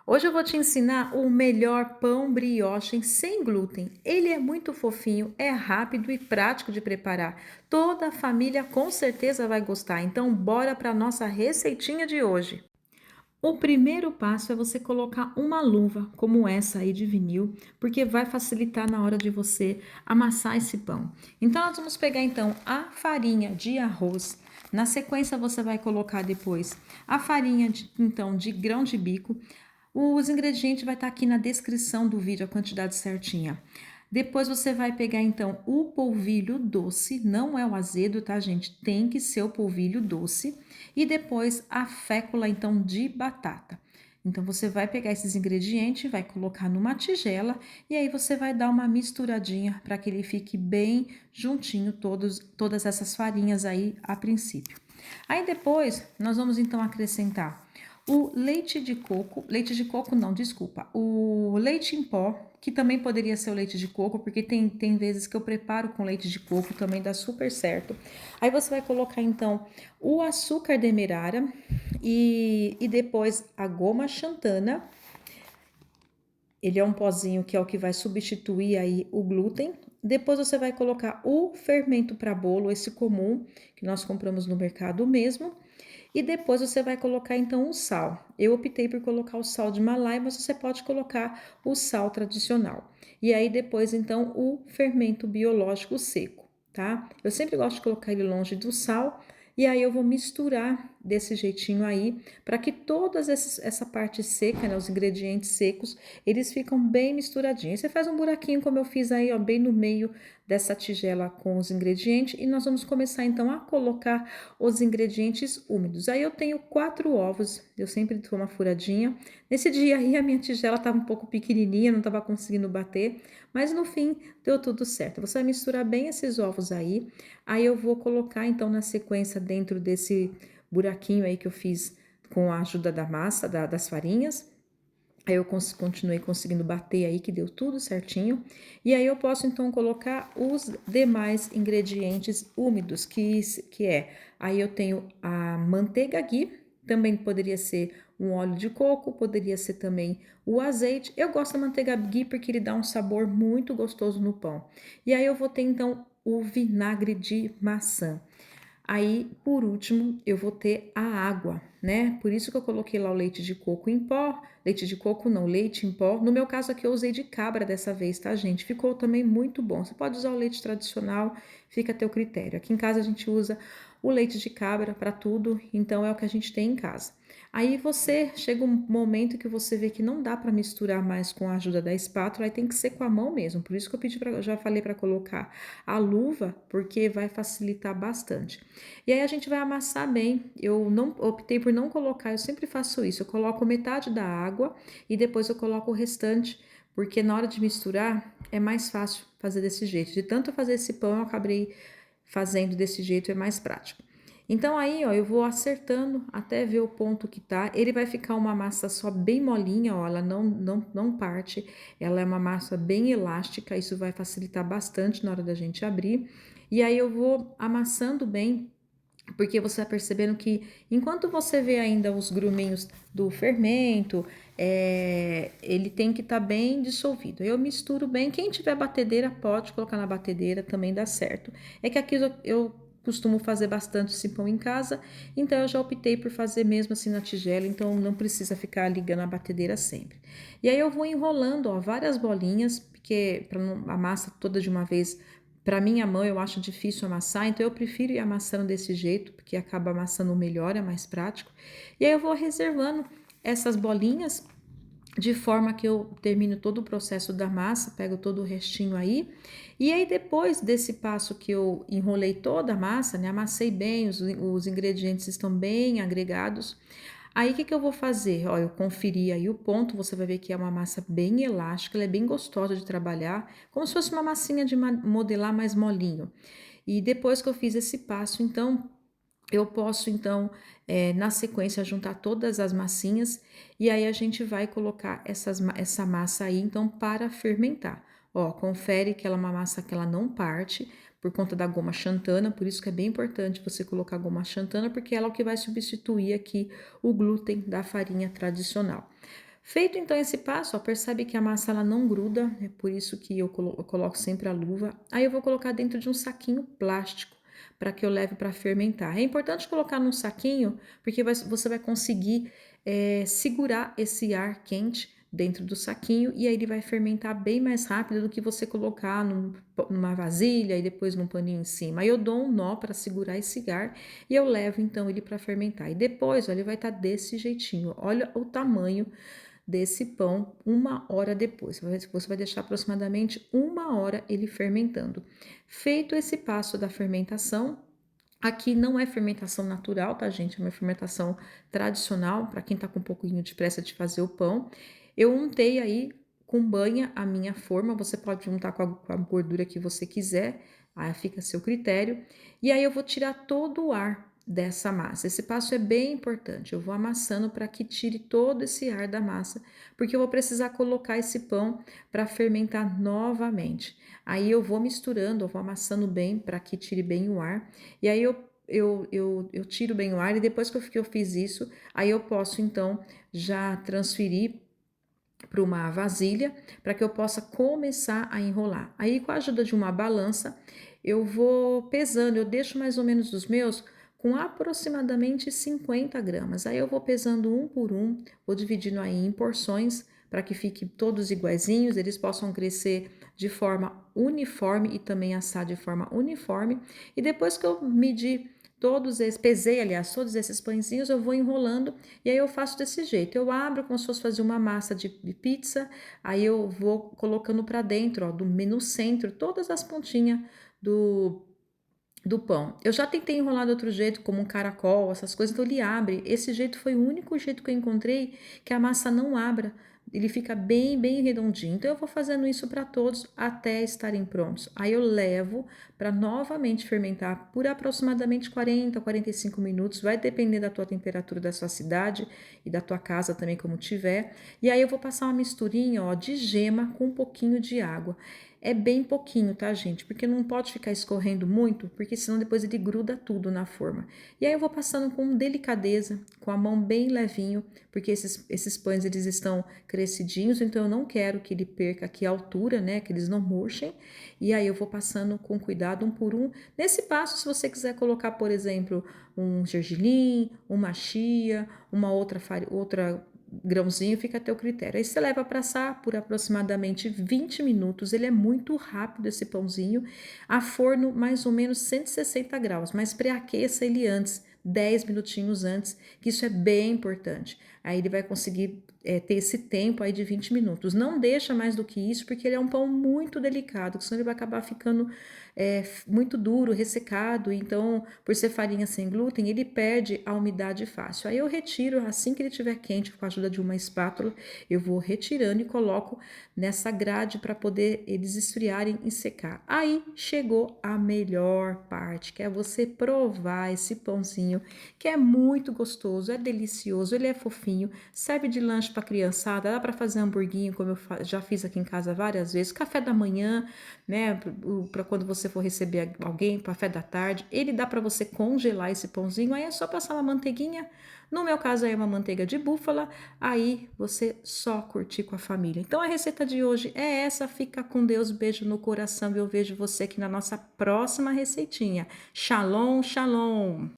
Hoje eu vou te ensinar o melhor pão brioche sem glúten. Ele é muito fofinho, é rápido e prático de preparar. Toda a família com certeza vai gostar. Então, bora para a nossa receitinha de hoje. O primeiro passo é você colocar uma luva como essa aí de vinil, porque vai facilitar na hora de você amassar esse pão. Então, nós vamos pegar então a farinha de arroz. Na sequência, você vai colocar depois a farinha de grão de bico. Os ingredientes vai estar aqui na descrição do vídeo, a quantidade certinha. Depois você vai pegar então o polvilho doce, não é o azedo, tá, gente? Tem que ser o polvilho doce. E depois a fécula então de batata. Então você vai pegar esses ingredientes, vai colocar numa tigela e aí você vai dar uma misturadinha para que ele fique bem juntinho todas essas farinhas aí a princípio. Aí depois nós vamos então acrescentar o leite de coco não, desculpa, o leite em pó, que também poderia ser o leite de coco, porque tem vezes que eu preparo com leite de coco, também dá super certo. Aí você vai colocar então o açúcar demerara e depois a goma xantana. Ele é um pozinho que é o que vai substituir aí o glúten. Depois você vai colocar o fermento para bolo, esse comum, que nós compramos no mercado mesmo. E depois você vai colocar então o sal. Eu optei por colocar o sal de Himalaia, mas você pode colocar o sal tradicional. E aí depois então o fermento biológico seco, tá? Eu sempre gosto de colocar ele longe do sal. E aí eu vou misturar desse jeitinho aí, para que essa parte seca, né, os ingredientes secos, eles ficam bem misturadinhos. Você faz um buraquinho como eu fiz aí, ó, bem no meio dessa tigela com os ingredientes e nós vamos começar então a colocar os ingredientes úmidos. Aí eu tenho 4 ovos, eu sempre dou uma furadinha. Nesse dia aí a minha tigela estava um pouco pequenininha, não estava conseguindo bater, mas no fim deu tudo certo. Você vai misturar bem esses ovos aí eu vou colocar então na sequência dentro desse buraquinho aí que eu fiz com a ajuda da massa, das farinhas. Aí eu continuei conseguindo bater aí, que deu tudo certinho. E aí eu posso então colocar os demais ingredientes úmidos, que é, aí eu tenho a manteiga ghee, também poderia ser um óleo de coco, poderia ser também o azeite. Eu gosto da manteiga ghee porque ele dá um sabor muito gostoso no pão. E aí eu vou ter então o vinagre de maçã. Aí, por último, eu vou ter a água, né? Por isso que eu coloquei lá o leite de coco em pó. Leite de coco não, leite em pó. No meu caso aqui eu usei de cabra dessa vez, tá, gente? Ficou também muito bom. Você pode usar o leite tradicional, fica a teu critério. Aqui em casa a gente usa o leite de cabra para tudo, então é o que a gente tem em casa. Aí você chega um momento que você vê que não dá para misturar mais com a ajuda da espátula, aí tem que ser com a mão mesmo. Por isso que já falei para colocar a luva, porque vai facilitar bastante. E aí a gente vai amassar bem. Eu não optei por não colocar, eu sempre faço isso. Eu coloco metade da água e depois eu coloco o restante, porque na hora de misturar é mais fácil fazer desse jeito. De tanto fazer esse pão, eu acabei fazendo desse jeito, é mais prático. Então aí, ó, eu vou acertando até ver o ponto que tá. Ele vai ficar uma massa só bem molinha, ó, ela não parte. Ela é uma massa bem elástica, isso vai facilitar bastante na hora da gente abrir. E aí eu vou amassando bem, porque você vai percebendo que enquanto você vê ainda os gruminhos do fermento, ele tem que estar bem dissolvido. Eu misturo bem. Quem tiver batedeira pode colocar na batedeira, também dá certo. É que aqui eu costumo fazer bastante esse pão em casa, então eu já optei por fazer mesmo assim na tigela, então não precisa ficar ligando a batedeira sempre. E aí eu vou enrolando, ó, várias bolinhas, porque para a massa toda de uma vez. Para minha mão, eu acho difícil amassar, então eu prefiro ir amassando desse jeito, porque acaba amassando melhor, é mais prático. E aí eu vou reservando essas bolinhas de forma que eu termino todo o processo da massa, pego todo o restinho aí. E aí depois desse passo que eu enrolei toda a massa, né, amassei bem, os ingredientes estão bem agregados. Aí, o que que eu vou fazer? Ó, eu conferi aí o ponto, você vai ver que é uma massa bem elástica, ela é bem gostosa de trabalhar, como se fosse uma massinha de modelar mais molinho. E depois que eu fiz esse passo, então, eu posso, então, na sequência, juntar todas as massinhas e aí a gente vai colocar essa massa aí, então, para fermentar. Ó, confere que ela é uma massa que ela não parte por conta da goma xantana, por isso que é bem importante você colocar a goma xantana, porque ela é o que vai substituir aqui o glúten da farinha tradicional. Feito então esse passo, ó, percebe que a massa ela não gruda, é por isso que eu coloco sempre a luva. Aí eu vou colocar dentro de um saquinho plástico para que eu leve para fermentar. É importante colocar num saquinho porque você vai conseguir segurar esse ar quente dentro do saquinho e aí ele vai fermentar bem mais rápido do que você colocar numa vasilha e depois num paninho em cima. Aí eu dou um nó para segurar esse ar e eu levo então ele para fermentar. E depois, olha, ele vai estar desse jeitinho. Olha o tamanho desse pão 1 hora depois. Você vai deixar aproximadamente 1 hora ele fermentando. Feito esse passo da fermentação, aqui não é fermentação natural, tá, gente? É uma fermentação tradicional, para quem tá com um pouquinho de pressa de fazer o pão. Eu untei aí com banha a minha forma, você pode untar com a gordura que você quiser, aí fica a seu critério. E aí eu vou tirar todo o ar dessa massa. Esse passo é bem importante. Eu vou amassando para que tire todo esse ar da massa, porque eu vou precisar colocar esse pão para fermentar novamente. Aí eu vou misturando, eu vou amassando bem para que tire bem o ar. E aí eu tiro bem o ar e depois que eu fiz isso, aí eu posso então já transferir para uma vasilha para que eu possa começar a enrolar. Aí com a ajuda de uma balança, eu vou pesando, eu deixo mais ou menos os meus com aproximadamente 50 gramas. Aí eu vou pesando um por um, vou dividindo aí em porções para que fiquem todos iguaizinhos, eles possam crescer de forma uniforme e também assar de forma uniforme. E depois que eu medir pesei, aliás, todos esses pãezinhos, eu vou enrolando e aí eu faço desse jeito. Eu abro como se fosse fazer uma massa de pizza, aí eu vou colocando para dentro, ó, no centro, todas as pontinhas do, do pão. Eu já tentei enrolar de outro jeito, como um caracol, essas coisas, então ele abre. Esse jeito foi o único jeito que eu encontrei que a massa não abra. Ele fica bem, bem redondinho. Então eu vou fazendo isso para todos até estarem prontos. Aí eu levo para novamente fermentar por aproximadamente 40, 45 minutos. Vai depender da tua temperatura da sua cidade e da tua casa também, como tiver. E aí eu vou passar uma misturinha, ó, de gema com um pouquinho de água. É bem pouquinho, tá, gente? Porque não pode ficar escorrendo muito, porque senão depois ele gruda tudo na forma. E aí eu vou passando com delicadeza, com a mão bem levinho, porque esses pães eles estão crescidinhos, então eu não quero que ele perca aqui a altura, né? Que eles não murchem. E aí eu vou passando com cuidado um por um. Nesse passo, se você quiser colocar, por exemplo, um gergelim, uma chia, uma outra grãozinho, fica a teu critério. Aí você leva para assar por aproximadamente 20 minutos. Ele é muito rápido esse pãozinho, a forno mais ou menos 160 graus, mas pré-aqueça ele antes, 10 minutinhos antes, que isso é bem importante. Aí ele vai conseguir ter esse tempo aí de 20 minutos. Não deixa mais do que isso, porque ele é um pão muito delicado, senão ele vai acabar ficando muito duro, ressecado. Então, por ser farinha sem glúten, ele perde a umidade fácil. Aí eu retiro, assim que ele estiver quente, com a ajuda de uma espátula, eu vou retirando e coloco nessa grade para poder eles esfriarem e secar. Aí chegou a melhor parte, que é você provar esse pãozinho, que é muito gostoso, é delicioso, ele é fofinho, serve de lanche para criançada, dá para fazer hamburguinho, como eu já fiz aqui em casa várias vezes, café da manhã, né, para quando você for receber alguém, café da tarde, ele dá para você congelar esse pãozinho, aí é só passar uma manteiguinha, no meu caso aí é uma manteiga de búfala, aí você só curtir com a família. Então a receita de hoje é essa, fica com Deus, beijo no coração e eu vejo você aqui na nossa próxima receitinha. Shalom, shalom!